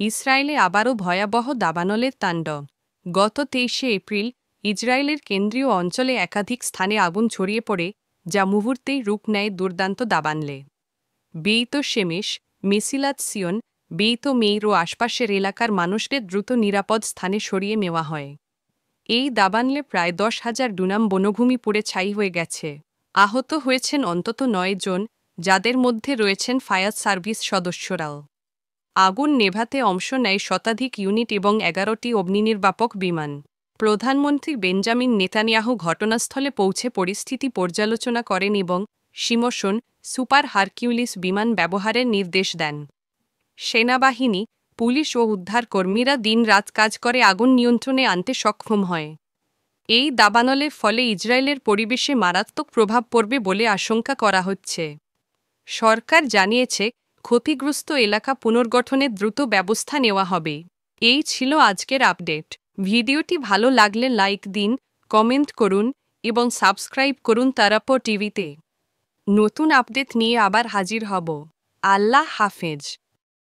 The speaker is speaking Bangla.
ইসরায়েলে আবারও ভয়াবহ দাবানলের তাণ্ডব। গত ২৩শে এপ্রিল ইসরায়েলের কেন্দ্রীয় অঞ্চলে একাধিক স্থানে আগুন ছড়িয়ে পড়ে, যা মুহূর্তেই রূপ নেয় দুর্দান্ত দাবানলে। বেইত শেমেশ, মেসিলাত সিয়ন, বেইত মেইর ও আশপাশের এলাকার মানুষদের দ্রুত নিরাপদ স্থানে সরিয়ে নেওয়া হয়। এই দাবানলে প্রায় ১০,০০০ ডুনাম বনভূমি পুড়ে ছাই হয়ে গেছে। আহত হয়েছেন অন্তত ৯ জন, যাদের মধ্যে রয়েছেন ফায়ার সার্ভিস সদস্যরাও। আগুন নেভাতে অংশ নেয় শতাধিক ইউনিট এবং ১১টি অগ্নিনির্বাপক বিমান। প্রধানমন্ত্রী বেঞ্জামিন নেতানিয়াহু ঘটনাস্থলে পৌঁছে পরিস্থিতি পর্যালোচনা করেন এবং শিমশন সুপার হারকিউলিস বিমান ব্যবহারের নির্দেশ দেন। সেনাবাহিনী, পুলিশ ও উদ্ধারকর্মীরা দিন-রাত কাজ করে আগুন নিয়ন্ত্রণে আনতে সক্ষম হয়। এই দাবানলের ফলে ইসরায়েলের পরিবেশে মারাত্মক প্রভাব পড়বে বলে আশঙ্কা করা হচ্ছে। সরকার জানিয়েছে, ক্ষতিগ্রস্ত এলাকা পুনর্গঠনে দ্রুত ব্যবস্থা নেওয়া হবে। এই ছিল আজকের আপডেট। ভিডিওটি ভালো লাগলে লাইক দিন, কমেন্ট করুন এবং সাবস্ক্রাইব করুন তারাপো টিভিতে। নতুন আপডেট নিয়ে আবার হাজির হব। আল্লাহ হাফেজ।